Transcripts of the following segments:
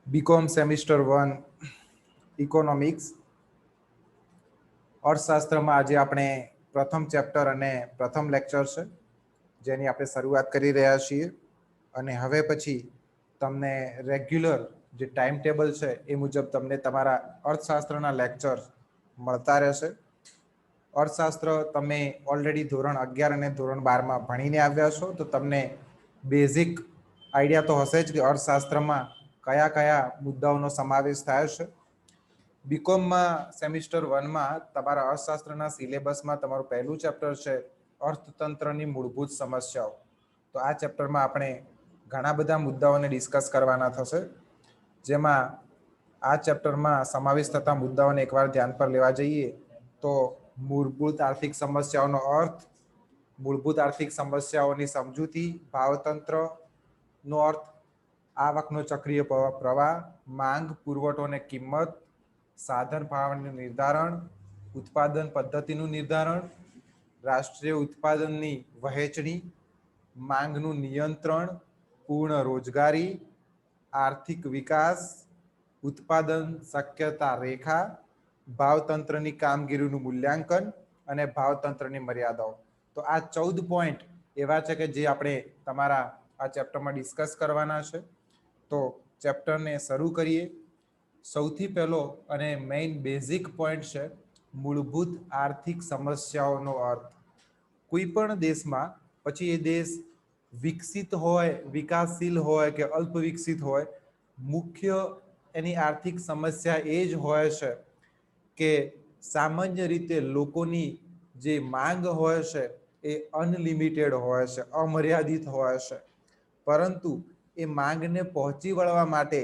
BCom semester 1 economics અર્થશાસ્ત્રમાં આજે આપણે પ્રથમ ચેપ્ટર અને પ્રથમ લેક્ચર છે જેની આપણે શરૂઆત કરી રહ્યા છીએ અને હવે પછી તમને રેગ્યુલર જે ટાઈમ ટેબલ છે એ મુજબ તમને તમારા અર્થશાસ્ત્રના લેક્ચર મળતા રહેશે. અર્થશાસ્ત્ર તમે ઓલરેડી ધોરણ 11 અને ધોરણ 12માં ભણીને આવ્યા છો તો તમને બેઝિક આઈડિયા તો હશે જ કે અર્થશાસ્ત્રમાં કયા કયા મુદ્દાઓનો સમાવેશ થાય છે. બીકોમમાં સેમિસ્ટર 1માં તમારા અર્થશાસ્ત્રના સિલેબસમાં તમારું પહેલું ચેપ્ટર છે અર્થતંત્રની મૂળભૂત સમસ્યાઓ. તો આ ચેપ્ટરમાં આપણે ઘણા બધા મુદ્દાઓને ડિસ્કસ કરવાના થશે, જેમાં આ ચેપ્ટરમાં સમાવેશ થતા મુદ્દાઓને એકવાર ધ્યાન પર લેવા જઈએ તો મૂળભૂત આર્થિક સમસ્યાઓનો અર્થ, મૂળભૂત આર્થિક સમસ્યાઓની સમજૂતી, ભાવતંત્રનો અર્થ, આવકનો ચક્રીય પ્રવાહ, માંગ, પુરવઠો અને કિંમત, સાધન ભાવનું નિર્ધારણ, ઉત્પાદન પદ્ધતિનું નિર્ધારણ, રાષ્ટ્રીય ઉત્પાદનની વહેંચણી, માંગનું નિયંત્રણ, પૂર્ણ રોજગારી, આર્થિક વિકાસ, ઉત્પાદન શક્યતા રેખા, ભાવતંત્રની કામગીરીનું મૂલ્યાંકન અને ભાવતંત્રની મર્યાદાઓ. તો આ 14 પોઈન્ટ એવા છે કે જે આપણે તમારા આ ચેપ્ટરમાં ડિસ્કસ કરવાના છે. તો ચેપ્ટરને શરૂ કરીએ. સૌથી પહેલો અને મેઇન બેઝિક પોઈન્ટ છે મૂળભૂત આર્થિક સમસ્યાઓનો અર્થ. કોઈ પણ દેશમાં, પછી એ દેશ વિકસિત હોય, વિકાસશીલ હોય કે અલ્પ વિકસિત હોય, મુખ્ય એની આર્થિક સમસ્યા એ જ હોય છે કે સામાન્ય રીતે લોકોની જે માંગ હોય છે એ અનલિમિટેડ હોય છે, અમર્યાદિત હોય છે. પરંતુ એ માંગને પહોંચી વળવા માટે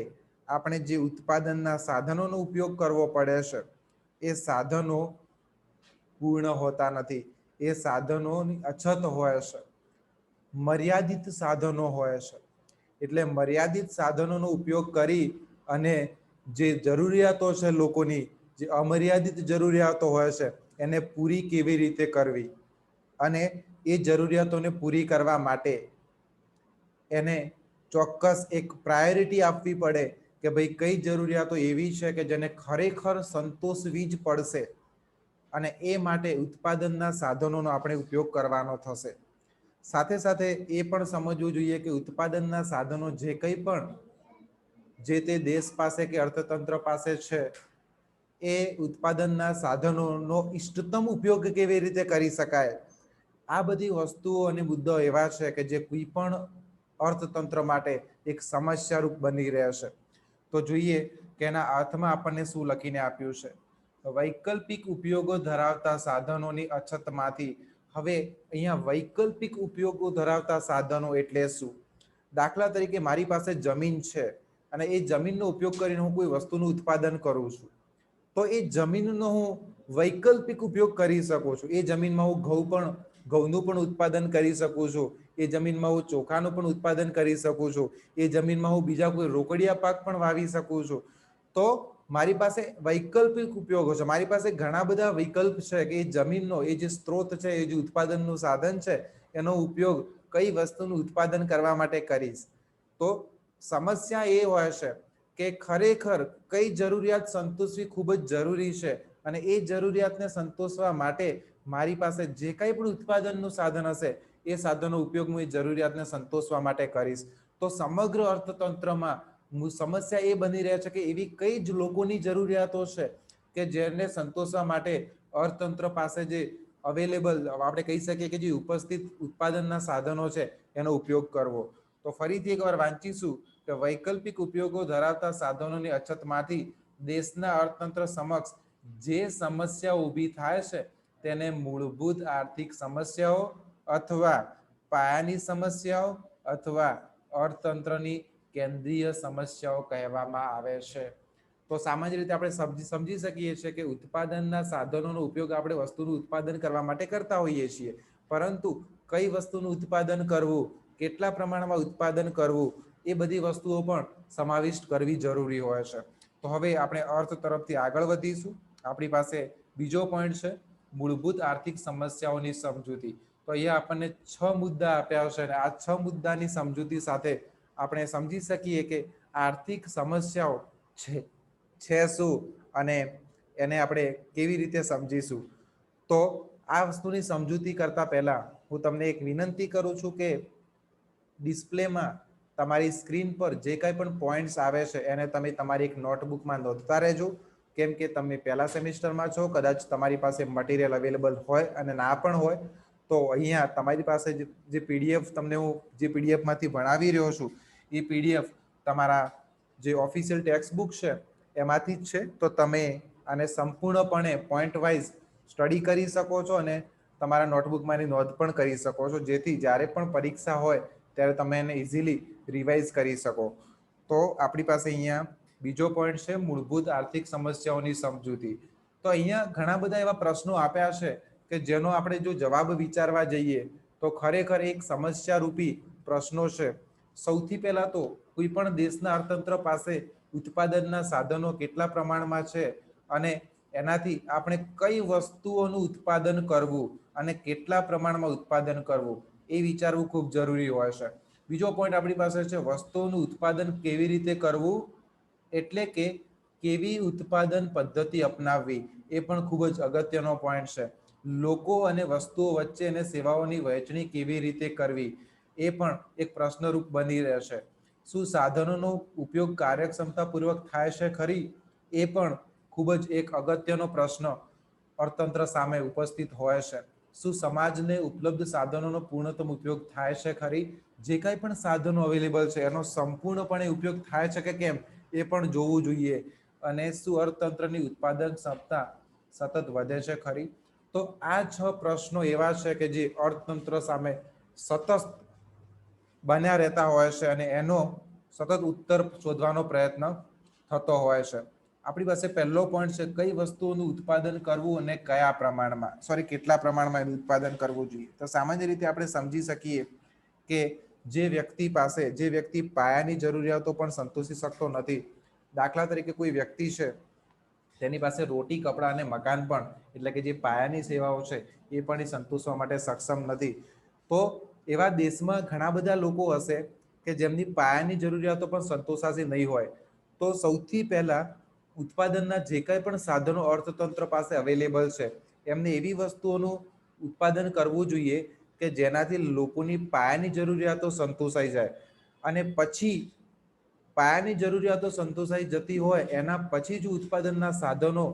આપણે જે ઉત્પાદનના સાધનોનો ઉપયોગ કરવો પડે છે એ સાધનો પૂર્ણ હોતા નથી. એ સાધનોની અછત હોય છે, મર્યાદિત સાધનો હોય છે. એટલે મર્યાદિત સાધનોનો ઉપયોગ કરી અને જે જરૂરિયાતો છે લોકોની, જે અમર્યાદિત જરૂરિયાતો હોય છે એને પૂરી કેવી રીતે કરવી, અને એ જરૂરિયાતોને પૂરી કરવા માટે એને ચોક્કસ એક પ્રાયોરિટી આપવી પડે કે ભાઈ કઈ જરૂરિયાતો એવી છે કે જેને ખરેખર સંતોષવી જ પડશે, અને એ માટે ઉત્પાદનના સાધનોનો આપણે ઉપયોગ કરવાનો થશે. સાથે સાથે એ પણ સમજવું જોઈએ કે ઉત્પાદનના સાધનો જે કંઈ પણ જે તે દેશ પાસે કે અર્થતંત્ર પાસે છે એ ઉત્પાદનના સાધનોનો ઇષ્ટતમ ઉપયોગ કેવી રીતે કરી શકાય, આ બધી વસ્તુઓ અને મુદ્દાઓ એવા છે કે જે કોઈ પણ અર્થતંત્ર માટે એક સમસ્યારૂપ બની રહેશે. તો જોઈએ કે એના અર્થમાં આપણને શું લખીને આપ્યું છે. વૈકલ્પિક ઉપયોગો ધરાવતા સાધનોની અછતમાંથી. હવે અહીંયા વૈકલ્પિક ઉપયોગો ધરાવતા સાધનો એટલે શું? દાખલા તરીકે મારી પાસે જમીન છે અને એ જમીનનો ઉપયોગ કરીને હું કોઈ વસ્તુનું ઉત્પાદન કરું છું, તો એ જમીનનો હું વૈકલ્પિક ઉપયોગ કરી શકું છું. એ જમીનમાં હું ઘઉંનું પણ ઉત્પાદન કરી શકું છું, એ જમીનમાં હું ચોખાનું પણ ઉત્પાદન કરી શકું છું, એ જમીનમાં હું બીજા કોઈ રોકડિયા પાક પણ વાવી શકું છું. તો મારી પાસે વૈકલ્પિક ઉપયોગો છે, મારી પાસે ઘણા બધા વિકલ્પ છે કે એ જમીનનો, એ જે સ્ત્રોત છે, એ જે ઉત્પાદનનું સાધન છે, એનો ઉપયોગ કઈ વસ્તુનું ઉત્પાદન કરવા માટે કરીશ. તો સમસ્યા એ હોય છે કે ખરેખર કઈ જરૂરિયાત સંતોષવી ખૂબ જ જરૂરી છે, અને એ જરૂરિયાતને સંતોષવા માટે મારી પાસે જે કંઈ પણ ઉત્પાદનનું સાધન હશે એ સાધનનો ઉપયોગ હું એ જરૂરિયાતને સંતોષવા માટે કરીશ. તો સમગ્ર અર્થતંત્રમાં સમસ્યા એ બની રહે છે કે એવી કઈ જ લોકોની જરૂરિયાતો છે કે જેને સંતોષવા માટે અર્થતંત્ર પાસે જે અવેલેબલ, આપણે કહી શકીએ કે જે ઉપસ્થિત ઉત્પાદનના સાધનો છે એનો ઉપયોગ કરવો. તો ફરીથી એકવાર વાંચીશું કે વૈકલ્પિક ઉપયોગો ધરાવતા સાધનોની અછતમાંથી દેશના અર્થતંત્ર સમક્ષ જે સમસ્યા ઊભી થાય છે તેને મૂળભૂત આર્થિક સમસ્યાઓ અથવા પાયાની સમસ્યાઓ અથવા અર્થતંત્રની કેન્દ્રીય સમસ્યાઓ કહેવામાં આવે છે. તો સામાન્ય રીતે આપણે સમજી શકીએ છીએ કે ઉત્પાદનના સાધનોનો ઉપયોગ આપણે વસ્તુનું ઉત્પાદન કરવા માટે કરતા હોઈએ છીએ, પરંતુ કઈ વસ્તુનું ઉત્પાદન કરવું, કેટલા પ્રમાણમાં ઉત્પાદન કરવું, એ બધી વસ્તુઓ પણ સમાવિષ્ટ કરવી જરૂરી હોય છે. તો હવે આપણે અર્થ તરફથી આગળ વધીશું. આપણી પાસે બીજો પોઈન્ટ છે મૂળભૂત આર્થિક સમસ્યાઓની સમજૂતી. તો અહીંયા આપણને 6 મુદ્દા આપ્યા છે અને આ 6 મુદ્દાની સમજૂતી સાથે આપણે સમજી શકીએ કે આર્થિક સમસ્યાઓ છે શું અને એને આપણે કેવી રીતે સમજીશું. તો આ વસ્તુની સમજૂતી કરતા પહેલા હું તમને એક વિનંતી કરું છું કે ડિસ્પ્લેમાં તમારી સ્ક્રીન પર જે કંઈ પણ પોઈન્ટ્સ આવે છે એને તમે તમારી એક નોટબુકમાં નોંધતા રહેજો. કેમ કે તમે પહેલા સેમિસ્ટરમાં છો, કદાચ તમારી પાસે મટીરિયલ અવેલેબલ હોય અને ના પણ હોય તો અહીંયા તમારી પાસે જે પીડીએફ તમને હું જે પીડીએફમાંથી ભણાવી રહ્યો છું એ પીડીએફ તમારા જે ઓફિશિયલ ટેક્સ્ટ બુક છે એમાંથી જ છે. તો તમે આને સંપૂર્ણપણે પોઈન્ટ વાઇઝ સ્ટડી કરી શકો છો અને તમારા નોટબુકમાં એની નોંધ પણ કરી શકો છો, જેથી જ્યારે પણ પરીક્ષા હોય ત્યારે તમે એને ઇઝીલી રિવાઇઝ કરી શકો. તો આપણી પાસે અહીંયા બીજો પોઈન્ટ છે મૂળભૂત આર્થિક સમસ્યાઓની સમજૂતી. તો અહીંયા ઘણા બધા એવા પ્રશ્નો આપ્યા છે કે જેનો આપણે જો જવાબ વિચારવા જઈએ તો ખરેખર એક સમસ્યા રૂપી પ્રશ્નો છે. સૌથી પહેલા તો કોઈ પણ દેશના અર્થતંત્ર પાસે ઉત્પાદનના સાધનો કેટલા પ્રમાણમાં છે અને એનાથી આપણે કઈ વસ્તુઓનું ઉત્પાદન કરવું અને કેટલા પ્રમાણમાં ઉત્પાદન કરવું એ વિચારવું ખૂબ જરૂરી હોય છે. બીજો પોઈન્ટ આપણી પાસે છે વસ્તુઓનું ઉત્પાદન કેવી રીતે કરવું, એટલે કે કેવી ઉત્પાદન પદ્ધતિ અપનાવવી, એ પણ ખૂબ જ અગત્યનો પોઈન્ટ છે. લોકો અને વસ્તુઓ વચ્ચે અને સેવાઓની વહેંચણી કેવી રીતે કરવી એ પણ એક પ્રશ્નરૂપ બની રહેશે. શું સાધનોનો ઉપયોગ કાર્યક્ષમતાપૂર્વક થાય છે ખરી, એ પણ ખૂબ જ એક અગત્યનો પ્રશ્ન અર્થતંત્ર સામે ઉપસ્થિત હોય છે. શું સમાજને ઉપલબ્ધ સાધનોનો પૂર્ણતમ ઉપયોગ થાય છે ખરી, જે કંઈ પણ સાધનો અવેલેબલ છે એનો સંપૂર્ણપણે ઉપયોગ થાય છે કે કેમ એ પણ જોવું જોઈએ. અને શું અર્થતંત્રની ઉત્પાદન ક્ષમતા સતત વધે છે ખરી. તો આ 6 પ્રશ્નો એવા છે કે જે અર્થતંત્ર સામે સતત બન્યા રહેતા હોય છે અને એનો સતત ઉત્તર શોધવાનો પ્રયત્ન થતો હોય છે. આપણી પાસે પહેલો પોઈન્ટ છે કઈ વસ્તુઓનું ઉત્પાદન કરવું અને કયા પ્રમાણમાં, કેટલા પ્રમાણમાં એનું ઉત્પાદન કરવું જોઈએ. તો સામાન્ય રીતે આપણે સમજી શકીએ કે જે વ્યક્તિ પાયાની જરૂરિયાતો પણ સંતોષી શકતો નથી, દાખલા તરીકે કોઈ વ્યક્તિ છે તેની પાસે રોટી, કપડાં અને મકાન પણ, એટલે કે જે પાયાની સેવાઓ છે એ પણ એ સંતોષવા માટે સક્ષમ નથી, તો એવા દેશમાં ઘણા બધા લોકો હશે કે જેમની પાયાની જરૂરિયાતો પણ સંતોષાતી નહીં હોય. તો સૌથી પહેલા ઉત્પાદનના જે કંઈ પણ સાધનો અર્થતંત્ર પાસે અવેલેબલ છે એમને એવી વસ્તુઓનું ઉત્પાદન કરવું જોઈએ કે જેનાથી લોકોની પાયાની જરૂરિયાતો સંતોષાઈ જાય. અને પછી પાયાની જરૂરિયાતો સંતોષાઈ જતી હોય એના પછી જ ઉત્પાદનના સાધનો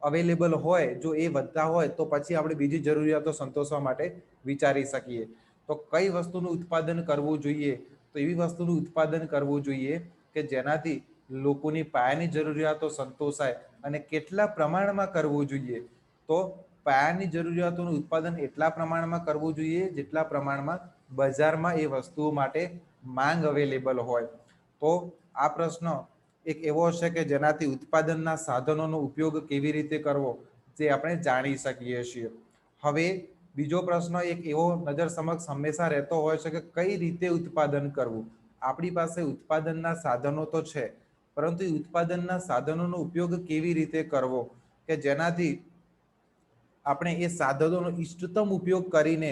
અવેલેબલ હોય, જો એ વધતા હોય તો પછી આપણે બીજી જરૂરિયાતો સંતોષવા માટે વિચારી શકીએ. તો કઈ વસ્તુનું ઉત્પાદન કરવું જોઈએ, તો એવી વસ્તુનું ઉત્પાદન કરવું જોઈએ કે જેનાથી લોકોની પાયાની જરૂરિયાતો સંતોષાય. અને કેટલા પ્રમાણમાં કરવું જોઈએ, તો પાયાની જરૂરિયાતોનું ઉત્પાદન એટલા પ્રમાણમાં કરવું જોઈએ જેટલા પ્રમાણમાં બજારમાં એ વસ્તુઓ માટે માંગ અવેલેબલ હોય. તો આ પ્રશ્ન એક એવો છે કે જેનાથી ઉત્પાદનના સાધનોનો ઉપયોગ કેવી રીતે કરવો જે આપણે જાણી શકીએ છીએ. હવે બીજો પ્રશ્ન એક એવો નજર સમક્ષ હંમેશા રહેતો હોય છે કે કઈ રીતે ઉત્પાદન કરવું. આપણી પાસે ઉત્પાદનના સાધનો તો છે, પરંતુ ઉત્પાદનના સાધનોનો ઉપયોગ કેવી રીતે કરવો કે જેનાથી આપણે એ સાધનોનો ઇષ્ટતમ ઉપયોગ કરીને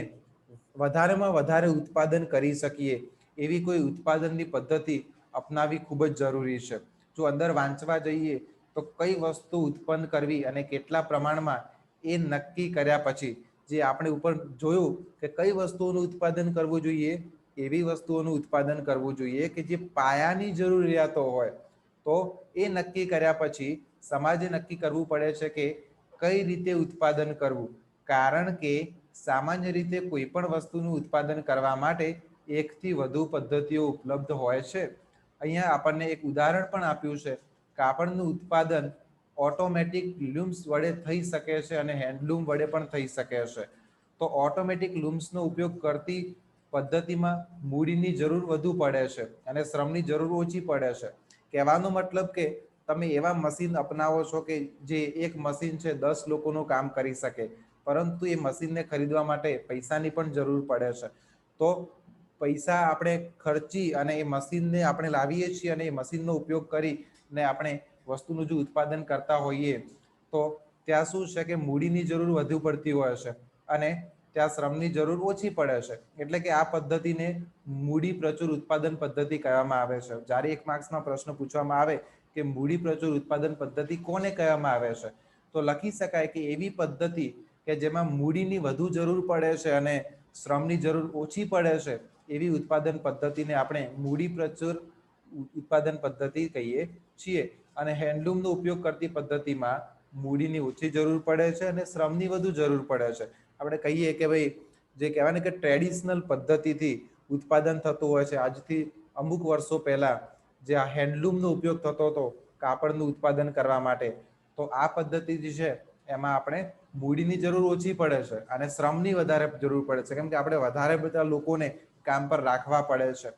વધારેમાં વધારે ઉત્પાદન કરી શકીએ. એવી કોઈ ઉત્પાદનની પદ્ધતિ અપનાવી ખૂબ જ જરૂરી છે. જો અંદર વાંચવા જઈએ તો કઈ વસ્તુ ઉત્પન્ન કરવી અને કેટલા પ્રમાણમાં એ નક્કી કર્યા પછી જે આપણે ઉપર જોયું કે કઈ વસ્તુઓનું ઉત્પાદન કરવું જોઈએ, એવી વસ્તુઓનું ઉત્પાદન કરવું જોઈએ કે જે પાયાની જરૂરિયાતો હોય. તો એ નક્કી કર્યા પછી સમાજે નક્કી કરવું પડે છે કે કઈ રીતે ઉત્પાદન કરવું, કારણ કે સામાન્ય રીતે કોઈ પણ વસ્તુનું ઉત્પાદન કરવા માટે એકથી વધુ પદ્ધતિઓ ઉપલબ્ધ હોય છે. અહીંયા આપણને એક ઉદાહરણ પણ આપ્યું છે. કાપડનું ઉત્પાદન ઓટોમેટિક લૂમ્સ વડે થઈ શકે છે અને હેન્ડલૂમ વડે પણ થઈ શકે છે. તો ઓટોમેટિક લૂમ્સનો ઉપયોગ કરતી પદ્ધતિમાં મૂડીની જરૂર વધુ પડે છે અને શ્રમની જરૂર ઓછી પડે છે. કહેવાનો મતલબ કે તમે એવા મશીન અપનાવો છો કે જે એક મશીન છે 10 લોકોનું કામ કરી શકે, પરંતુ એ મશીનને ખરીદવા માટે પૈસાની પણ જરૂર પડે છે. તો પૈસા આપણે ખર્ચી અને એ મશીનને આપણે લાવીએ છીએ અને એ મશીનનો ઉપયોગ કરીને આપણે વસ્તુનું જો ઉત્પાદન કરતા હોઈએ તો ત્યાં શું છે કે મૂડીની જરૂર વધુ પડતી હોય છે અને ત્યાં શ્રમની જરૂર ઓછી પડે છે. એટલે કે આ પદ્ધતિને મૂડી પ્રચુર ઉત્પાદન પદ્ધતિ કહેવામાં આવે છે. જ્યારે 1 માર્ક્સમાં પ્રશ્ન પૂછવામાં આવે કે મૂડી પ્રચુર ઉત્પાદન પદ્ધતિ કોને કહેવામાં આવે છે, તો લખી શકાય કે એવી પદ્ધતિ કે જેમાં મૂડીની વધુ જરૂર પડે છે અને શ્રમની જરૂર ઓછી પડે છે, એવી ઉત્પાદન પદ્ધતિને આપણે મૂડી પ્રચુર ઉત્પાદન પદ્ધતિ કહીએ છીએ. અને હેન્ડલૂમનો ઉપયોગ કરતી પદ્ધતિમાં મૂડીની ઓછી જરૂર પડે છે અને શ્રમની વધુ જરૂર પડે છે. આપણે કહીએ કે ભાઈ જે કહેવાય ને કે ટ્રેડિશનલ પદ્ધતિથી ઉત્પાદન થતું હોય છે. આજથી અમુક વર્ષો પહેલા જે આ હેન્ડલૂમનો ઉપયોગ થતો હતો કાપડનું ઉત્પાદન કરવા માટે, તો આ પદ્ધતિ જે છે એમાં આપણે મૂડીની જરૂર ઓછી પડે છે અને શ્રમની વધારે જરૂર પડે છે, કેમ કે આપણે વધારે બધા લોકોને કામ પર રાખવા પડે છે.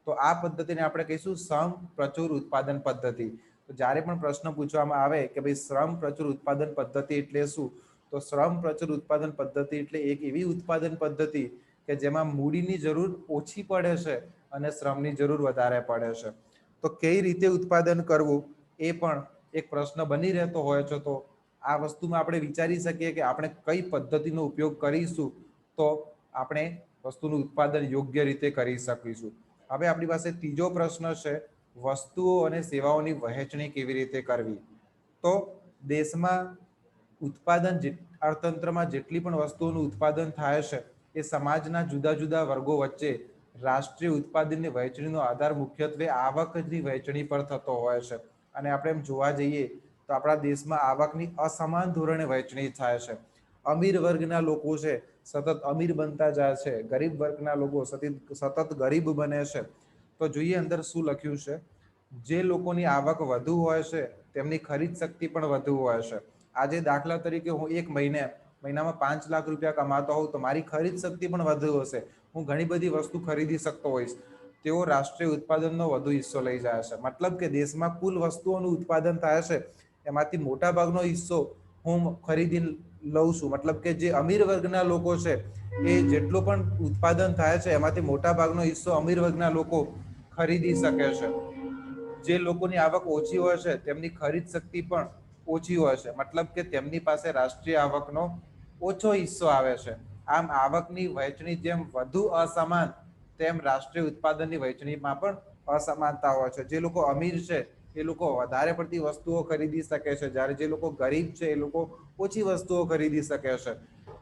તો આ પદ્ધતિને આપણે કહીશું શ્રમ પ્રચુર ઉત્પાદન પદ્ધતિ. તો જ્યારે પણ પ્રશ્ન પૂછવામાં આવે કે ભાઈ શ્રમ પ્રચુર ઉત્પાદન પદ્ધતિ એટલે શું, તો શ્રમ પ્રચુર ઉત્પાદન પદ્ધતિ એટલે એક એવી ઉત્પાદન પદ્ધતિ કે જેમાં મૂડીની જરૂર ઓછી પડે છે અને શ્રમની જરૂર વધારે પડે છે. તો કઈ રીતે ઉત્પાદન કરવું એ પણ એક પ્રશ્ન બની રહેતો હોય છે. તો આ વસ્તુમાં આપણે વિચારી શકીએ કે આપણે કઈ પદ્ધતિનો ઉપયોગ કરીશું તો આપણે વસ્તુનું ઉત્પાદન યોગ્ય રીતે કરી શકીશું. હવે આપણી પાસે ત્રીજો પ્રશ્ન છે, વસ્તુઓ અને સેવાઓની વહેંચણી કેવી રીતે કરવી. તો દેશમાં ઉત્પાદન અર્થતંત્રમાં જેટલી પણ વસ્તુઓનું ઉત્પાદન થાય છે એ સમાજના જુદા જુદા વર્ગો વચ્ચે રાષ્ટ્રીય ઉત્પાદનની વહેંચણીનો આધાર મુખ્યત્વે આવકની વહેંચણી પર થતો હોય છે. અને આપણે એમ જોવા જઈએ તો આપણા દેશમાં આવકની અસમાન ધોરણે વહેંચણી થાય છે. અમીર વર્ગના લોકો છે સતત અમીર બનતા જાય છે, ગરીબ વર્ગના લોકો સતત ગરીબ બને છે. તો જોઈએ અંદર શું લખ્યું છે. જે લોકોની આવક વધુ હોય છે તેમની ખરીદ શક્તિ પણ વધુ હોય છે. આજે દાખલા તરીકે હું એક મહિનામાં 5 લાખ રૂપિયા કમાતો હોઉં તો મારી ખરીદ શક્તિ પણ વધુ હશે. હું ઘણી બધી વસ્તુ ખરીદી શકતો હોઈશ. તેઓ રાષ્ટ્રીય ઉત્પાદનનો વધુ હિસ્સો લઈ જાય છે. મતલબ કે દેશમાં કુલ વસ્તુઓનું ઉત્પાદન થાય છે એમાંથી મોટા ભાગનો હિસ્સો હું ખરીદી લઉં છું. મતલબ કે જે અમીર વર્ગના લોકો છે એ જેટલું પણ ઉત્પાદન થાય છે એમાંથી મોટા ભાગનો હિસ્સો અમીર વર્ગના લોકો ખરીદી શકે છે. જે લોકોની આવક ઓછી હોય છે તેમની ખરીદ શક્તિ પણ ઓછી હોય છે. મતલબ કે તેમની પાસે રાષ્ટ્રીય આવકનો ઓછો હિસ્સો આવે છે. આમ આવકની વહેંચણી જેમ વધુ અસમાન તેમ રાષ્ટ્રીય ઉત્પાદનની વહેંચણીમાં પણ અસમાનતા હોય છે. જે લોકો અમીર છે એ લોકો વધારે પડતી વસ્તુઓ ખરીદી શકે છે, જ્યારે જે લોકો ગરીબ છે એ લોકો ઓછી વસ્તુઓ ખરીદી શકે છે.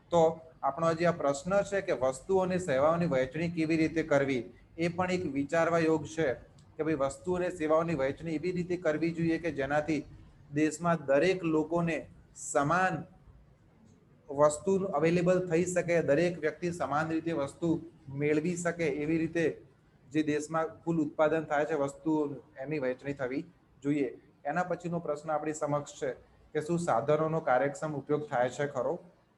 તો આપણો જે આ પ્રશ્ન છે કે વસ્તુઓ અને સેવાઓની વહેંચણી કેવી રીતે કરવી, એ પણ એક વિચારવા યોગ છે કે ભાઈ વસ્તુ અને સેવાઓની વહેંચણી એવી રીતે કરવી જોઈએ કે જેનાથી દેશમાં દરેક લોકોને સમાન વસ્તુ અવેલેબલ થઈ શકે, દરેક વ્યક્તિ સમાન રીતે વસ્તુ મેળવી શકે. એવી રીતે જે દેશમાં કુલ ઉત્પાદન થાય છે વસ્તુ એની વહેંચણી થવી જોઈએ. એના પછીનો પ્રશ્ન આપણી સમક્ષ છે કે શું સાધનોનો કાર્યક્ષમ ઉપયોગ થાય છે ખરો.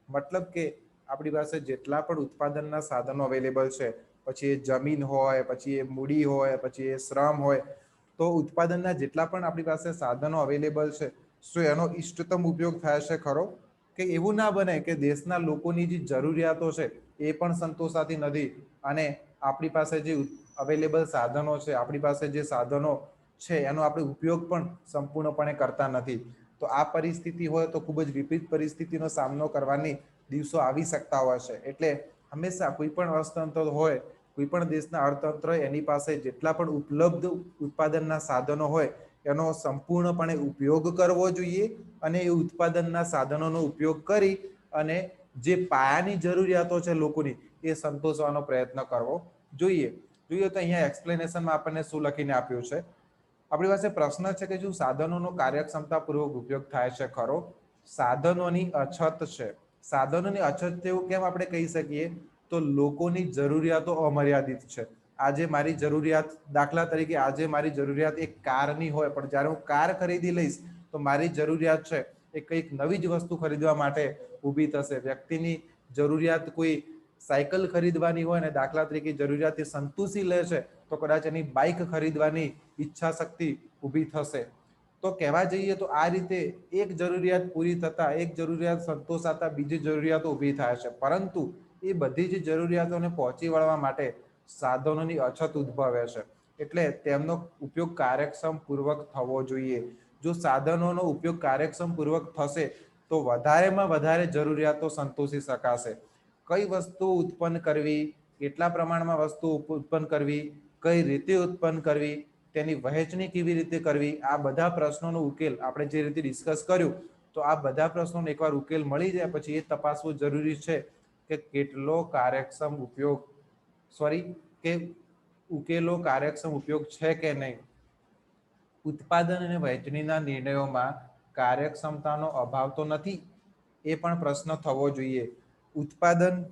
મતલબ કે આપણી પાસે જેટલા પણ ઉત્પાદનના સાધનો અવેલેબલ છે, પછી એ જમીન હોય, પછી એ મૂડી હોય, પછી એ શ્રમ હોય, તો ઉત્પાદનના જેટલા પણ આપણી પાસે સાધનો અવેલેબલ છે શું એનો ઇષ્ટતમ ઉપયોગ થાય છે ખરો. કે એવું ના બને કે દેશના લોકોની જે જરૂરિયાતો છે એ પણ સંતોષાતી નથી અને આપણી પાસે જે અવેલેબલ સાધનો છે, આપણી પાસે જે સાધનો છે એનો આપણે ઉપયોગ પણ સંપૂર્ણપણે કરતા નથી. તો આ પરિસ્થિતિ હોય તો ખૂબ જ વિપરીત પરિસ્થિતિનો સામનો કરવાની દિવસો આવી શકતા હોય છે. એટલે હંમેશા કોઈ પણ અર્થતંત્ર હોય, કોઈ પણ દેશના અર્થતંત્ર એની પાસે જેટલા પણ ઉપલબ્ધ ઉત્પાદનના સાધનો હોય એનો સંપૂર્ણપણે ઉપયોગ કરવો જોઈએ અને એ ઉત્પાદનના સાધનોનો ઉપયોગ કરી અને જે પાયાની જરૂરિયાતો છે લોકોની એ સંતોષવાનો પ્રયત્ન કરવો જોઈએ. જોઈએ તો અહીંયા એક્સપ્લેનેશનમાં આપણને શું લખીને આપ્યું છે. આપણી પાસે પ્રશ્ન છે કે શું સાધનોનો કાર્યક્ષમતાપૂર્વક ઉપયોગ થાય છે ખરો. સાધનોની અછત છે. સાધનોની અછત એવું કેમ આપણે કહી શકીએ, તો લોકોની જરૂરિયાતો અમર્યાદિત છે. આજે મારી જરૂરિયાત, દાખલા તરીકે આજે મારી જરૂરિયાત એક કારની હોય, પણ જ્યારે હું કાર ખરીદી લઈશ તો મારી જરૂરિયાત છે એ કંઈક નવી જ વસ્તુ ખરીદવા માટે ઊભી થશે. વ્યક્તિની જરૂરિયાત કોઈ સાયકલ ખરીદવાની હોય ને દાખલા તરીકે જરૂરિયાત એ સંતોષી લે છે તો કદાચ એની બાઇક ખરીદવાની ઈચ્છા શક્તિ ઊભી થશે. તો કહેવા જઈએ તો આ રીતે એક જરૂરિયાત પૂરી થતા, એક જરૂરિયાત સંતોષાતા બીજી જરૂરિયાતો ઊભી થાય છે. પરંતુ એ બધી જ જરૂરિયાતોને પહોંચી વળવા માટે સાધનોની અછત ઉદ્ભવે છે. એટલે તેમનો ઉપયોગ કાર્યક્ષમ પૂર્વક થવો જોઈએ. જો સાધનોનો ઉપયોગ કાર્યક્ષમ પૂર્વક થશે તો વધારેમાં વધારે જરૂરિયાતો સંતોષી શકાશે. કઈ વસ્તુ ઉત્પન્ન કરવી, કેટલા પ્રમાણમાં વસ્તુ ઉત્પન્ન કરવી, કઈ રીતે ઉત્પન્ન કરવી, તેની વહેંચણી કેવી રીતે કરવી, આ બધા પ્રશ્નોનો ઉકેલ આપણે જે રીતે ડિસ્કસ કર્યું, તો આ બધા પ્રશ્નોનો એકવાર ઉકેલ મળી જાય પછી એ તપાસવું જરૂરી છે કે કેટલો કાર્યક્ષમ ઉપયોગ કે ઉકેલો કાર્યક્ષમ ઉપયોગ છે કે નહીં. ઉત્પાદન અને વહેંચણીના નિર્ણયોમાં કાર્યક્ષમતાનો અભાવ તો નથી, એ પણ પ્રશ્ન થવો જોઈએ. ઉત્પાદનની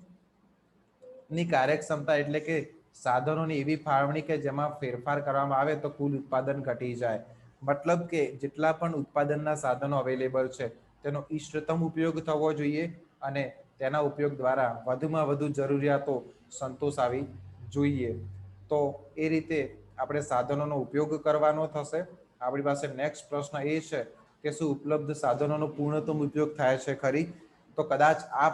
કાર્યક્ષમતા એટલે કે સાધનોની એવી ફાળવણી કે જેમાં ફેરફાર કરવામાં આવે તો કુલ ઉત્પાદન ઘટી જાય. મતલબ કે જેટલા પણ ઉત્પાદનના સાધનો અવેલેબલ છે તેનો ઇષ્ટતમ ઉપયોગ થવો જોઈએ અને તેના ઉપયોગ દ્વારા વધુમાં વધુ જરૂરિયાતો સંતોષાવી જોઈએ. તો એ રીતે આપણે સાધનોનો ઉપયોગ કરવાનો થશે. આપણી પાસે નેક્સ્ટ પ્રશ્ન એ છે કે શું ઉપલબ્ધ સાધનોનો પૂર્ણતમ ઉપયોગ થાય છે ખરી? તો કદાચ આ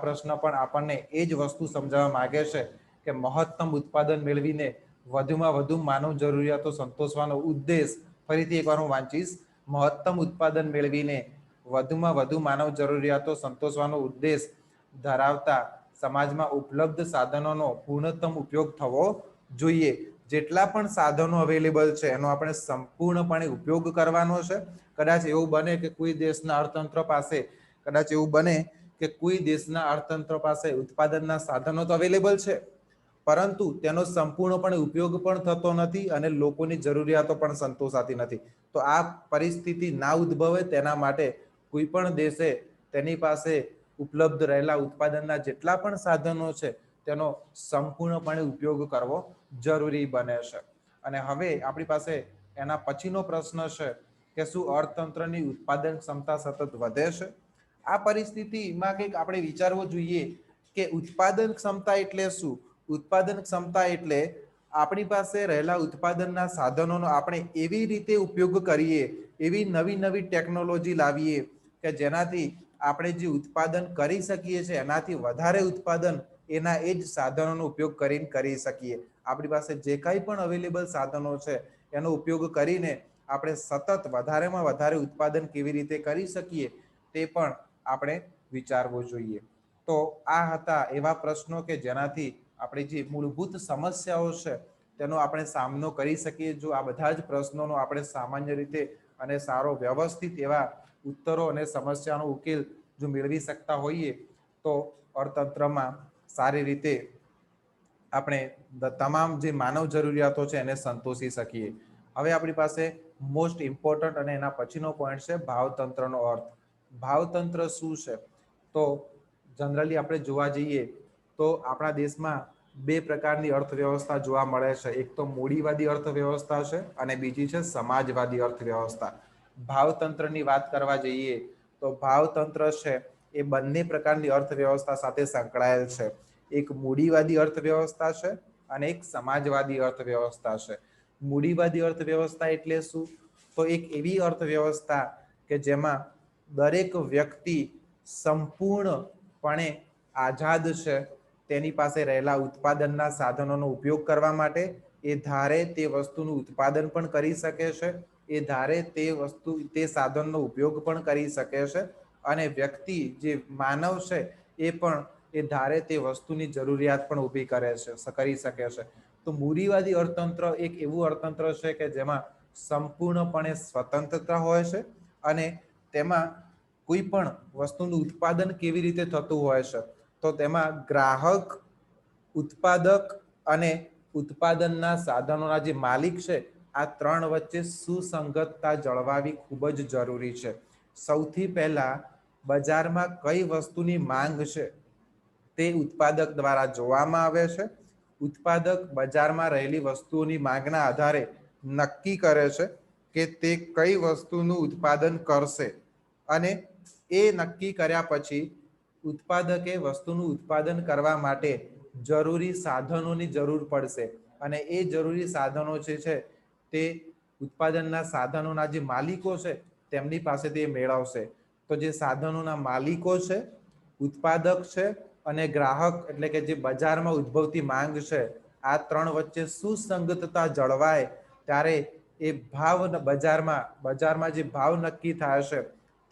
પ્રશ્ન પણ આપણને એ જ વસ્તુ સમજાવવા માંગે છે કે મહત્તમ ઉત્પાદન મેળવીને વધુમાં વધુ માનવ જરૂરિયાતો સંતોષવાનો ઉદ્દેશ, ફરીથી એકવાર હું વાંચીશ, મહત્તમ ઉત્પાદન મેળવીને વધુમાં વધુ માનવ જરૂરિયાતો સંતોષવાનો ઉદ્દેશ ધરાવતા સમાજમાં ઉપલબ્ધ સાધનોનો પૂર્ણતમ ઉપયોગ થવો જોઈએ. જેટલા પણ સાધનો અવેલેબલ છે એનો આપણે સંપૂર્ણપણે ઉપયોગ કરવાનો છે. કદાચ એવું બને કે કોઈ દેશના અર્થતંત્ર પાસે ઉત્પાદનના સાધનો તો અવેલેબલ છે, પરંતુ તેનો સંપૂર્ણપણે ઉપયોગ પણ થતો નથી અને લોકોની જરૂરિયાતો પણ સંતોષાતી નથી. તો આ પરિસ્થિતિ ના ઉદ્ભવે તેના માટે કોઈ પણ દેશે તેની પાસે ઉપલબ્ધ રહેલા ઉત્પાદનના જેટલા પણ સાધનો છે તેનો સંપૂર્ણપણે ઉપયોગ કરવો જરૂરી બને છે. અને હવે આપણી પાસે એના પછીનો પ્રશ્ન છે કે શું અર્થતંત્રની ઉત્પાદન ક્ષમતા સતત વધે છે? આ પરિસ્થિતિમાં કંઈક આપણે વિચારવું જોઈએ કે ઉત્પાદન ક્ષમતા એટલે શું? ઉત્પાદન ક્ષમતા એટલે આપણી પાસે રહેલા ઉત્પાદનના સાધનોનો આપણે એવી રીતે ઉપયોગ કરીએ, એવી નવી નવી ટેકનોલોજી લાવીએ કે જેનાથી આપણે જે ઉત્પાદન કરી શકીએ છીએ એનાથી વધારે ઉત્પાદન એના એ જ સાધનોનો ઉપયોગ કરીને કરી શકીએ. આપણી પાસે જે કંઈ પણ અવેલેબલ સાધનો છે એનો ઉપયોગ કરીને આપણે સતત વધારેમાં વધારે ઉત્પાદન કેવી રીતે કરી શકીએ તે પણ આપણે વિચારવું જોઈએ. તો આ હતા એવા પ્રશ્નો કે જેનાથી આપણી જે મૂળભૂત સમસ્યાઓ છે તેનો આપણે સામનો કરી શકીએ. જો આ બધા જ પ્રશ્નોનો આપણે સામાન્ય રીતે અને સારો વ્યવસ્થિત એવા ઉત્તરો અને સમસ્યાનો ઉકેલ જો મેળવી શકતા હોઈએ તો અર્થતંત્રમાં સારી રીતે આપણે તમામ જે માનવ જરૂરિયાતો છે એને સંતોષી શકીએ. હવે આપણી પાસે મોસ્ટ ઇમ્પોર્ટન્ટ અને એના પછીનો પોઈન્ટ છે ભાવતંત્રનો અર્થ. ભાવતંત્ર શું છે? તો જનરલી આપણે જોવા જઈએ તો આપણા દેશમાં બે પ્રકારની અર્થવ્યવસ્થા જોવા મળે છે. એક તો મૂડીવાદી અર્થવ્યવસ્થા છે અને બીજી છે સમાજવાદી અર્થવ્યવસ્થા. ભાવતંત્રની વાત કરવા જઈએ તો ભાવતંત્ર છે એ બંને પ્રકારની અર્થવ્યવસ્થા સાથે સંકળાયેલ છે. એક મૂડીવાદી અર્થવ્યવસ્થા છે અને એક સમાજવાદી અર્થવ્યવસ્થા છે. મૂડીવાદી અર્થવ્યવસ્થા એટલે શું? તો એક એવી અર્થવ્યવસ્થા કે જેમાં દરેક વ્યક્તિ સંપૂર્ણપણે આઝાદ છે તેની પાસે રહેલા ઉત્પાદનના સાધનોનો ઉપયોગ કરવા માટે. એ ધારે તે વસ્તુનું ઉત્પાદન પણ કરી શકે છે, એ ધારે તે સાધનનો ઉપયોગ પણ કરી શકે છે અને વ્યક્તિ જે માનવ છે એ પણ એ ધારે તે વસ્તુની જરૂરિયાત પણ ઊભી કરી શકે છે. તો મૂડીવાદી અર્થતંત્ર એક એવું અર્થતંત્ર છે કે જેમાં સંપૂર્ણપણે સ્વતંત્રતા હોય છે અને તેમાં કોઈ પણ વસ્તુનું ઉત્પાદન કેવી રીતે થતું હોય છે તો તેમાં ગ્રાહક, ઉત્પાદક અને ઉત્પાદનના સાધનોના જે માલિક છે આ ત્રણ વચ્ચે સુસંગતતા જળવાવી ખૂબ જ જરૂરી છે. સૌથી પહેલા બજારમાં કઈ વસ્તુની માંગ છે તે ઉત્પાદક દ્વારા જોવામાં આવે છે. ઉત્પાદક બજારમાં રહેલી વસ્તુઓની માંગના આધારે નક્કી કરે છે કે તે કઈ વસ્તુનું ઉત્પાદન કરશે અને એ નક્કી કર્યા પછી ઉત્પાદકે વસ્તુનું ઉત્પાદન કરવા માટે જરૂરી સાધનોની જરૂર પડશે અને એ જરૂરી સાધનો જે છે તે ઉત્પાદનના સાધનોના જે માલિકો છે તેમની પાસેથી મેળવશે. તો જે સાધનોના માલિકો છે, ઉત્પાદક છે અને ગ્રાહક એટલે કે જે બજારમાં ઉદ્ભવતી માંગ છે, આ ત્રણ વચ્ચે સુસંગતતા જળવાય ત્યારે એ બજારમાં જે ભાવ નક્કી થાય છે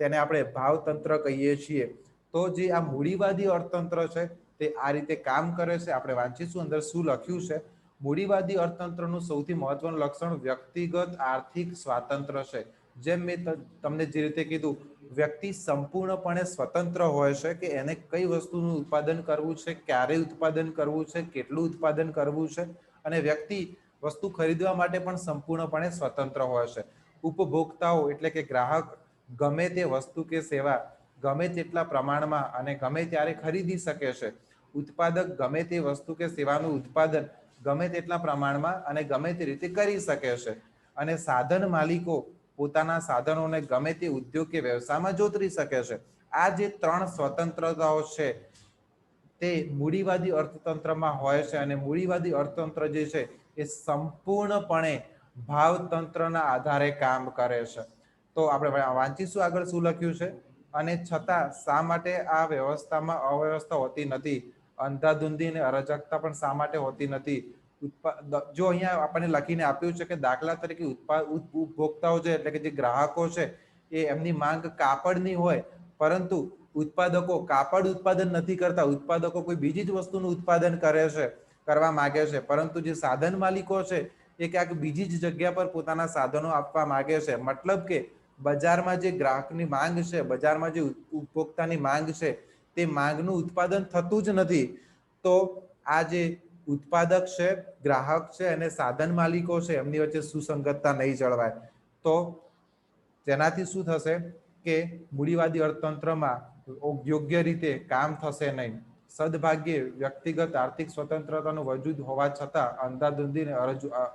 તેને આપણે ભાવતંત્ર કહીએ છીએ. તો જે આ મૂડીવાદી અર્થતંત્ર છે તે આ રીતે કામ કરે છે. આપણે વાંચીશું અંદર શું લખ્યું છે. મૂડીવાદી અર્થતંત્રનું સૌથી મહત્વનું લક્ષણ વ્યક્તિગત આર્થિક સ્વાતંત્ર્ય છે. જેમ મેં તમને જે રીતે કીધું, વ્યક્તિ સંપૂર્ણપણે સ્વતંત્ર હોય છે કે એને કઈ વસ્તુનું ઉત્પાદન કરવું છે, ક્યારે ઉત્પાદન કરવું છે, કેટલું ઉત્પાદન કરવું છે, અને વ્યક્તિ વસ્તુ ખરીદવા માટે પણ સંપૂર્ણપણે સ્વતંત્ર હોય છે. ઉપભોક્તાઓ એટલે કે ગ્રાહક ગમે તે વસ્તુ કે સેવા ગમે તેટલા પ્રમાણમાં અને ગમે ત્યારે ખરીદી શકે છે. ઉત્પાદક ગમે તે વસ્તુ કે સેવાનું ઉત્પાદન ગમે તેટલા પ્રમાણમાં અને ગમે તે રીતે કરી શકે છે. અને સાધન માલિકો પોતાના સાધનોને ગમે તે ઉદ્યોગ કે વ્યવસાયમાં જોતરી શકે છે. આ જે 3 સ્વતંત્રતાઓ છે તે મૂડીવાદી અર્થતંત્રમાં હોય છે. અને મૂડીવાદી અર્થતંત્ર જે છે એ સંપૂર્ણપણે ભાવતંત્રના આધારે કામ કરે છે. તો આપણે વાંચીશું આગળ શું લખ્યું છે. અને છતાં શા માટે આ વ્યવસ્થામાં અવ્યવસ્થા હોતી નથી? અંધાધુંધી અને અરાજકતા પણ શા માટે હોતી નથી? જો અહીંયા આપણને લખીને આપ્યું છે કે દાખલા તરીકે ઉપભોક્તાઓ છે એટલે કે જે ગ્રાહકો છે એ એમની માંગ કાપડની હોય, પરંતુ ઉત્પાદકો કાપડ ઉત્પાદન નથી કરતા. ઉત્પાદકો કોઈ બીજી જ વસ્તુનું ઉત્પાદન કરે છે, કરવા માંગે છે. પરંતુ જે સાધન માલિકો છે એ ક્યાંક બીજી જ જગ્યા પર પોતાના સાધનો આપવા માંગે છે. મતલબ કે બજારમાં જે ગ્રાહકની માંગ છે, બજારમાં જે ઉપભોક્તાની માંગ છે, તે માંગનું ઉત્પાદન થતું જ નથી. તો આ જે ઉત્પાદક છે, ગ્રાહક છે અને સાધન માલિકો છે, એમની વચ્ચે સુસંગતતા નહીં જળવાય. તો તેનાથી શું થશે કે મૂડીવાદી અર્થતંત્રમાં યોગ્ય રીતે કામ થશે નહીં. સદભાગ્યે વ્યક્તિગત આર્થિક સ્વતંત્રતાનું વજૂદ હોવા છતાં અંધાધુંધી અને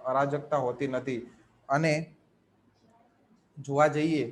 અરાજકતા હોતી નથી. અને જોવા જઈએ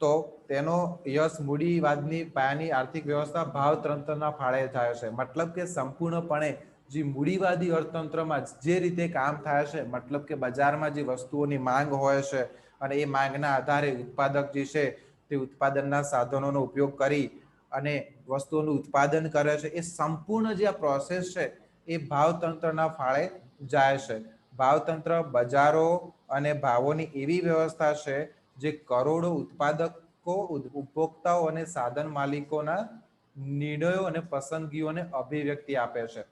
તો તેનો યશ મૂડીવાદની પાયાની આર્થિક વ્યવસ્થા ભાવતંત્રના ફાળે થાય છે. મતલબ કે સંપૂર્ણપણે જે મૂડીવાદી અર્થતંત્રમાં જે રીતે કામ થાય છે, મતલબ કે બજારમાં જે વસ્તુઓની માંગ હોય છે અને એ માંગના આધારે ઉત્પાદક જે છે તે ઉત્પાદનના સાધનોનો ઉપયોગ કરી અને વસ્તુઓનું ઉત્પાદન કરે છે. એ સંપૂર્ણ જે આ પ્રોસેસ છે એ ભાવતંત્રના ફાળે જાય છે. ભાવતંત્ર બજારો અને ભાવોની એવી વ્યવસ્થા છે જે કરોડો ઉત્પાદકો, ઉપભોક્તાઓ અને સાધન માલિકોના નિર્ણયો અને પસંદગીઓને અભિવ્યક્તિ આપે છે.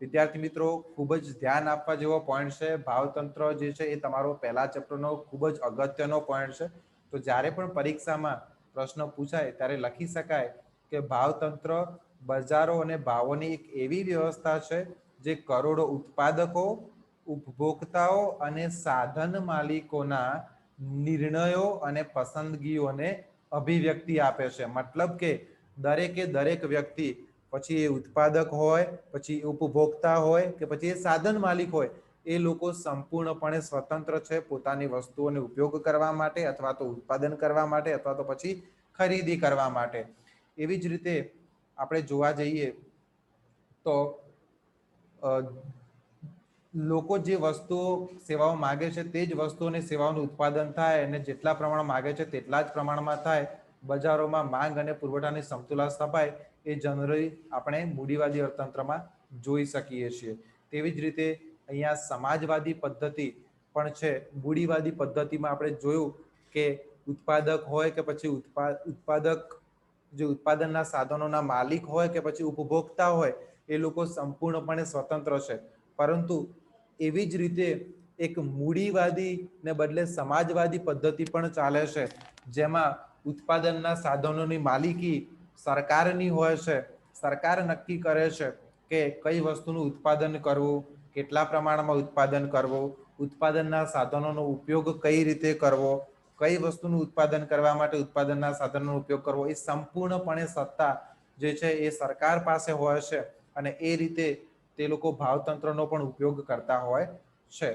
વિદ્યાર્થી મિત્રો, ખૂબ જ ધ્યાન આપવા જેવો પોઈન્ટ છે. ભાવતંત્ર જે છે એ તમારો પહેલા ચેપ્ટરનો ખૂબ જ અગત્યનો પોઈન્ટ છે. તો જ્યારે પણ પરીક્ષામાં પ્રશ્ન પૂછાય ત્યારે લખી શકાય કે ભાવતંત્ર બજારો અને ભાવોની એક એવી વ્યવસ્થા છે જે કરોડો ઉત્પાદકો, ઉપભોક્તાઓ અને સાધન માલિકોના નિર્ણયો અને પસંદગીઓને અભિવ્યક્તિ આપે છે. મતલબ કે દરેકે દરેક વ્યક્તિ, પછી એ ઉત્પાદક હોય, પછી ઉપભોક્તા હોય કે પછી એ સાધન માલિક હોય, એ લોકો સંપૂર્ણપણે સ્વતંત્ર છે પોતાની વસ્તુઓનો ઉપયોગ કરવા માટે, અથવા તો ઉત્પાદન કરવા માટે, અથવા તો પછી ખરીદી કરવા માટે. એવી જ રીતે આપણે જોવા જઈએ તો લોકો જે વસ્તુઓ સેવાઓ માગે છે તે જ વસ્તુઓની સેવાઓનું ઉત્પાદન થાય અને જેટલા પ્રમાણમાં માગે છે તેટલા જ પ્રમાણમાં થાય. બજારોમાં માંગ અને પુરવઠાની સમતુલા સ્થપાય. એ જનરલી આપણે મૂડીવાદી અર્થતંત્રમાં જોઈ શકીએ છીએ. તેવી જ રીતે અહીંયા સમાજવાદી પદ્ધતિ પણ છે. મૂડીવાદી પદ્ધતિમાં આપણે જોયું કે ઉત્પાદક હોય કે પછી ઉત્પાદક જે ઉત્પાદનના સાધનોના માલિક હોય કે પછી ઉપભોક્તા હોય, એ લોકો સંપૂર્ણપણે સ્વતંત્ર છે. પરંતુ એવી જ રીતે એક મૂડીવાદી ને બદલે સમાજવાદી પદ્ધતિ પણ ચાલે છે, જેમાં ઉત્પાદનના સાધનોની માલિકી સરકારની હોય છે. સરકાર નક્કી કરે છે કે કઈ વસ્તુનું ઉત્પાદન કરવું, કેટલા પ્રમાણમાં ઉત્પાદન કરવું, ઉત્પાદનના સાધનોનો ઉપયોગ કઈ રીતે કરવો, કઈ વસ્તુનું ઉત્પાદન કરવા માટે ઉત્પાદનના સાધનોનો ઉપયોગ કરવો, એ સંપૂર્ણપણે સત્તા જે છે એ સરકાર પાસે હોય છે. અને એ રીતે તે લોકો ભાવતંત્રનો પણ ઉપયોગ કરતા હોય છે.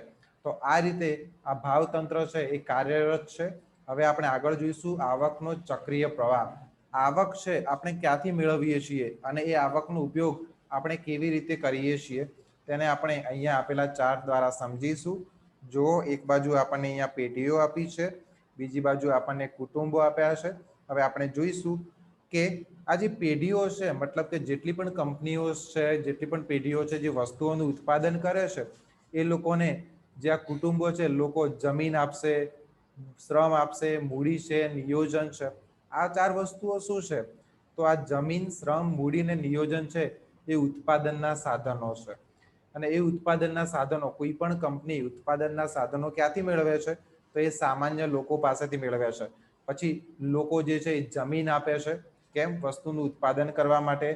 તો આ રીતે આ ભાવતંત્ર છે એ કાર્યરત છે. હવે આપણે આગળ જોઈશું આવકનો ચક્રીય પ્રવાહ. આવક છે આપણે ક્યાંથી મેળવીએ છીએ અને એ આવકનો ઉપયોગ આપણે કેવી રીતે કરીએ છીએ તેને આપણે અહીંયા આપેલા ચાર્ટ દ્વારા સમજીશું. જો એક બાજુ આપણને અહીંયા પેઢીઓ આપી છે, બીજી બાજુ આપણને કુટુંબો આપ્યા છે. હવે આપણે જોઈશું કે આ જે પેઢીઓ છે, મતલબ કે જેટલી પણ કંપનીઓ છે, જેટલી પણ પેઢીઓ છે જે વસ્તુઓનું ઉત્પાદન કરે છે, એ લોકોને જે આ કુટુંબો છે, લોકો જમીન આપશે, શ્રમ આપશે, મૂડી છે, નિયોજન છે. આ 4 વસ્તુઓ શું છે? તો તો આ જમીન, શ્રમ, મૂડી અને નિયોજન છે એ ઉત્પાદનના સાધનો છે. અને એ ઉત્પાદનના સાધનો, કોઈ પણ કંપની ઉત્પાદનના સાધનો ક્યાંથી મેળવે છે? તો એ સામાન્ય લોકો પાસેથી મેળવે છે. પછી લોકો જે છે એ જમીન આપે છે. કેમ? વસ્તુનું ઉત્પાદન કરવા માટે.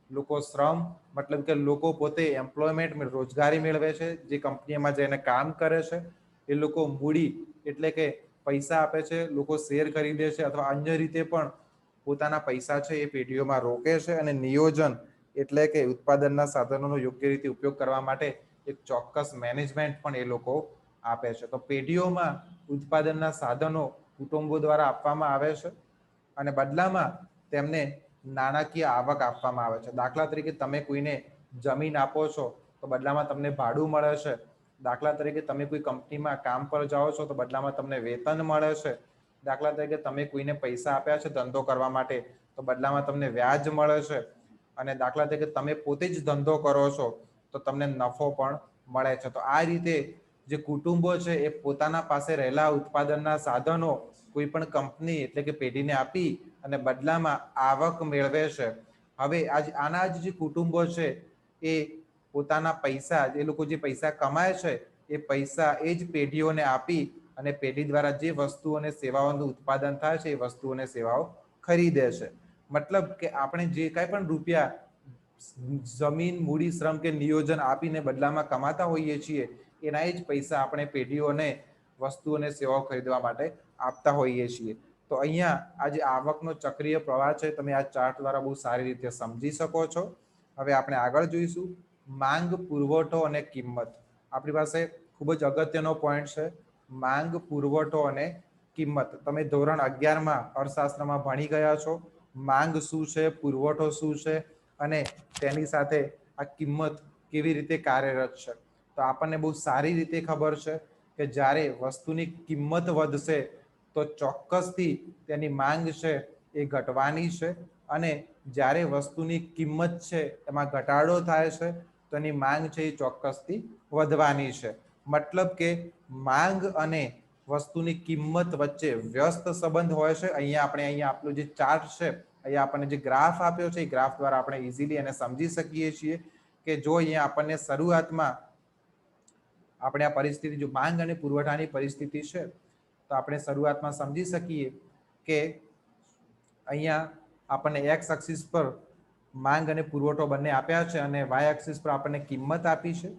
લોકો શ્રમ, મતલબ કે લોકો પોતે એમ્પ્લોયમેન્ટ, રોજગારી મેળવે છે, જે કંપનીમાં જઈને કામ કરે છે. એ લોકો મૂડી એટલે કે પૈસા આપે છે, લોકો શેર ખરીદે છે અથવા અન્ય રીતે પણ પોતાના પૈસા છે એ પેઢીઓમાં રોકે છે. અને નિયોજન એટલે કે ઉત્પાદનના સાધનોનો યોગ્ય રીતે ઉપયોગ કરવા માટે એક ચોક્કસ મેનેજમેન્ટ પણ એ લોકો આપે છે. તો પેઢીઓમાં ઉત્પાદનના સાધનો કુટુંબો દ્વારા આપવામાં આવે છે અને બદલામાં તેમને નાણાકીય આવક આપવામાં આવે છે. દાખલા તરીકે તમે કોઈને જમીન આપો છો તો બદલામાં તમને ભાડું મળે છે. દાખલા તરીકે તમે કોઈ કંપનીમાં કામ પર જાઓ છો તો બદલામાં તમને વેતન મળે છે. દાખલા તરીકે તમે કોઈને પૈસા આપ્યા છે ધંધો કરવા માટે તો બદલામાં તમને વ્યાજ મળે છે. અને દાખલા તરીકે તમે પોતે જ ધંધો કરો છો તો તમને નફો પણ મળે છે. તો આ રીતે જે કુટુંબો છે એ પોતાના પાસે રહેલા ઉત્પાદનના સાધનો કોઈ પણ કંપની એટલે કે પેઢીને આપી અને બદલામાં આવક મેળવે છે. હવે આના જે કુટુંબો છે એ પોતાના પૈસા, એ લોકો જે પૈસા કમાય છે એ પૈસા એ જ પેઢીઓને આપી અને પેઢી દ્વારા જે વસ્તુ અને સેવાઓનું ઉત્પાદન થાય છે એ વસ્તુ અને સેવાઓ ખરીદે છે. મતલબ કે આપણે જે કાંઈ પણ રૂપિયા જમીન, મૂડી, શ્રમ કે નિયોજન આપીને બદલામાં કમાતા હોઈએ છીએ એના જ પૈસા આપણે પેઢીઓને વસ્તુ અને સેવાઓ ખરીદવા માટે આપતા હોઈએ છીએ. તો અહીંયા આ જે આવકનો ચક્રીય પ્રવાહ છે તમે આ ચાર્ટ દ્વારા બહુ સારી રીતે સમજી શકો છો. હવે આપણે આગળ જોઈશું માંગ, પુરવઠો અને કિંમત. આપણી પાસે ખૂબ જ અગત્યનો પોઈન્ટ છે માંગ, પુરવઠો અને કિંમત. તમે ધોરણ 11માં અર્થશાસ્ત્રમાં ભણી ગયા છો. માંગ શું છે, પુરવઠો શું છે અને તેની સાથે આ કિંમત કેવી રીતે કાર્યરત છે. તો આપણને બહુ સારી રીતે ખબર છે કે જ્યારે વસ્તુની કિંમત વધશે તો ચોક્કસથી તેની માંગ છે એ ઘટવાની છે. અને જ્યારે વસ્તુની કિંમત છે એમાં ઘટાડો થાય છે તો એની માંગ છે એ ચોક્કસથી વધવાની છે. મતલબ કે માંગ અને વસ્તુની કિંમત વચ્ચે વ્યસ્ત સંબંધ હોય છે. અહીંયા આપણું જે ચાર્ટ છે, અહીંયા આપણને જે ગ્રાફ આપ્યો છે એ ગ્રાફ દ્વારા આપણે ઇઝીલી એને સમજી શકીએ છીએ કે જો અહીંયા આપણને શરૂઆતમાં આપણે આ પરિસ્થિતિ, જો માંગ અને પુરવઠાની પરિસ્થિતિ છે તો આપણે શરૂઆતમાં સમજી શકીએ કે અહીંયા આપણને એક્સ એક્સિસ પર માંગ અને પુરવઠો બંને આપ્યા છે અને વાય એક્સિસ પર આપણને કિંમત આપી છે.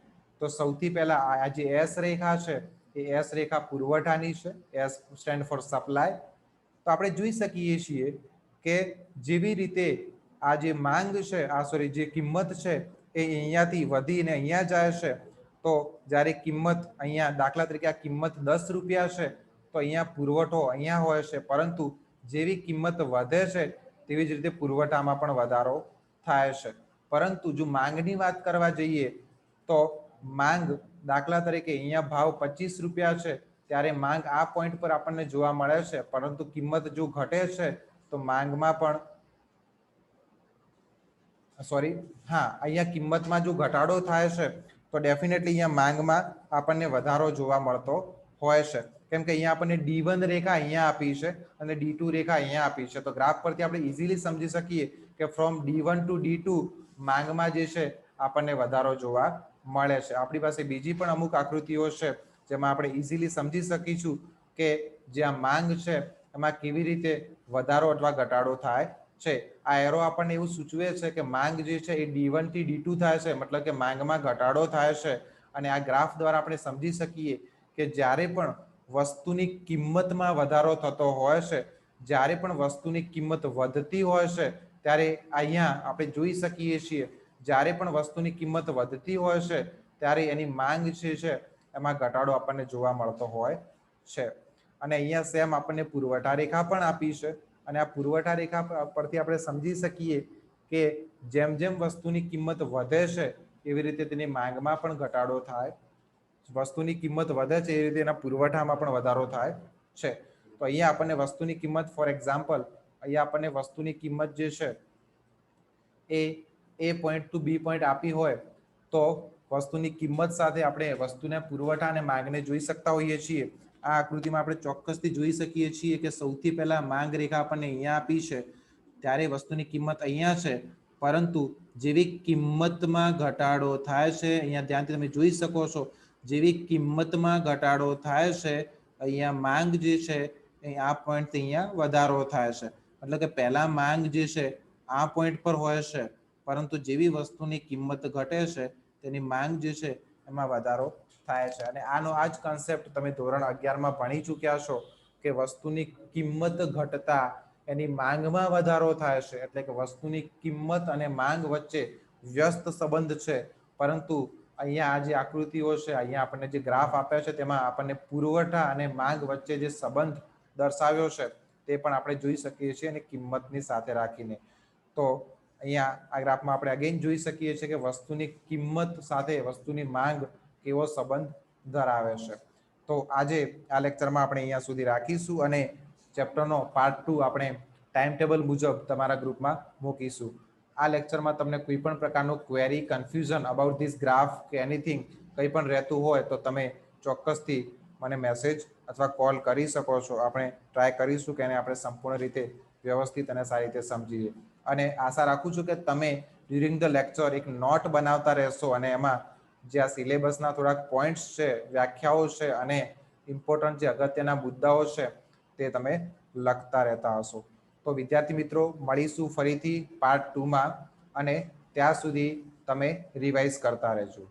તો સૌથી પહેલા આ જે એસ રેખા છે એ એસ રેખા પુરવઠાની છે. S stand four supply. તો આપણે જોઈ શકીએ છીએ કે જેવી રીતે આ જે માંગ છે, જે કિંમત છે એ અહીંયાથી વધીને અહીંયા જાય છે. તો જ્યારે કિંમત અહીંયા દાખલા તરીકે આ કિંમત 10 રૂપિયા છે તો અહીંયા પુરવઠો અહીંયા હોય છે. પરંતુ જેવી કિંમત વધે છે તેવી જ રીતે પુરવઠામાં પણ વધારો થાય છે. પરંતુ જો માંગની વાત કરવા જઈએ તો માંગ દાખલા તરીકે અહીંયા ભાવ 25 રૂપિયા છે ત્યારે માંગ આ પોઈન્ટ પર આપણને જોવા મળે છે. પરંતુ કિંમત જો ઘટે છે તો માંગમાં પણ અહીંયા કિંમતમાં જો ઘટાડો થાય છે તો ડેફિનેટલી અહીંયા માંગમાં આપણને વધારો જોવા મળતો હોય છે. કેમ કે અહીંયા આપણને D1 રેખા અહીંયા આપી છે અને D2 રેખા અહીંયા આપી છે. તો ગ્રાફ પરથી આપણે ઇઝીલી સમજી શકીએ કે ફ્રોમ D1 ટુ D2 માંગમાં જે છે આપણને વધારો જોવા મળે છે. આપણી પાસે બીજી પણ અમુક આકૃતિઓ છે જેમાં આપણે ઇઝીલી સમજી શકીશું કે જે આ માંગ છે એમાં કેવી રીતે વધારો અથવા ઘટાડો થાય છે. આ એરો આપણને એવું સૂચવે છે કે માંગ જે છે એ D1 થી D2 થાય છે, મતલબ કે માંગમાં ઘટાડો થાય છે. અને આ ગ્રાફ દ્વારા આપણે સમજી શકીએ કે જ્યારે પણ વસ્તુની કિંમતમાં વધારો થતો હોય છે, જ્યારે પણ વસ્તુની કિંમત વધતી હોય છે ત્યારે અહીંયા આપણે જોઈ શકીએ છીએ જ્યારે પણ વસ્તુની કિંમત વધતી હોય છે ત્યારે એની માંગ જે છે એમાં ઘટાડો આપણને જોવા મળતો હોય છે. અને અહીંયા સેમ આપણને પુરવઠા રેખા પણ આપી છે. અને આ પુરવઠા રેખા પરથી આપણે સમજી શકીએ કે જેમ જેમ વસ્તુની કિંમત વધે છે એવી રીતે તેની માંગમાં પણ ઘટાડો થાય. વસ્તુની કિંમત વધે છે એ રીતે એના પુરવઠામાં પણ વધારો થાય છે. તો અહીંયા આપણને વસ્તુની કિંમત, ફોર એક્ઝામ્પલ અહીંયા આપણને વસ્તુની કિંમત જે છે એ પોઈન્ટ ટુ બી પોઈન્ટ આપી હોય તો વસ્તુની કિંમત સાથે આપણે વસ્તુના પુરવઠા અને માંગને જોઈ શકતા હોઈએ છીએ. આ આકૃતિમાં આપણે ચોક્કસથી જોઈ શકીએ છીએ કે સૌથી પહેલા માંગ રેખા આપણને અહીંયા આપી છે. ત્યારે વસ્તુની કિંમત અહીંયા છે, પરંતુ જેવી કિંમતમાં ઘટાડો થાય છે, અહીંયા ધ્યાનથી તમે જોઈ શકો છો, જેવી કિંમતમાં ઘટાડો થાય છે, અહીંયા માંગ જે છે આ પોઈન્ટથી અહીંયા વધારો થાય છે. એટલે કે પહેલા માંગ જે છે આ પોઈન્ટ પર હોય છે, પરંતુ જેવી વસ્તુની કિંમત ઘટે છે તેની માંગ જે છે એમાં વધારો થાય છે. અને આનો આ જ કન્સેપ્ટ તમે ધોરણ 11માં ભણી ચૂક્યા છો કે વસ્તુની કિંમત ઘટતા એની માંગમાં વધારો થાય છે. એટલે કે વસ્તુની કિંમત અને માંગ વચ્ચે વ્યસ્ત સંબંધ છે, પરંતુ અહીંયા આ જે આકૃતિઓ છે, અહીંયા આપણને જે ગ્રાફ આપ્યા છે તેમાં આપણને પુરવઠા અને માંગ વચ્ચે જે સંબંધ દર્શાવ્યો છે તે પણ આપણે જોઈ શકીએ છીએ, અને કિંમતની સાથે રાખીને. તો અહીંયા આ ગ્રાફમાં આપણે અગેન જોઈ શકીએ છીએ કે વસ્તુની કિંમત સાથે વસ્તુની માંગ કેવો સંબંધ ધરાવે છે. તો આજે આ લેક્ચરમાં આપણે અહીંયા સુધી રાખીશું, અને ચેપ્ટરનો પાર્ટ 2 આપણે ટાઈમ ટેબલ મુજબ તમારા ગ્રુપમાં મૂકીશું. આ લેક્ચરમાં તમને કોઈ પણ પ્રકારનો query, confusion about this graph કે એનીથિંગ કંઈ પણ રહેતું હોય તો તમે ચોક્કસથી મને મેસેજ અથવા કોલ કરી શકો છો. આપણે ટ્રાય કરીશું કે એને આપણે સંપૂર્ણ રીતે વ્યવસ્થિત અને સારી રીતે સમજીએ. અને આશા રાખું છું કે તમે ડ્યુરિંગ ધ લેક્ચર એક નોટ બનાવતા રહેશો, અને એમાં જે આ સિલેબસના થોડાક પોઈન્ટ્સ છે, વ્યાખ્યાઓ છે, અને ઇમ્પોર્ટન્ટ જે અગત્યના મુદ્દાઓ છે તે તમે લખતા રહેતા હશો. તો વિદ્યાર્થી મિત્રો, મળીશું ફરીથી પાર્ટ 2માં, અને ત્યાં સુધી તમે રિવાઇઝ કરતા રહેજો.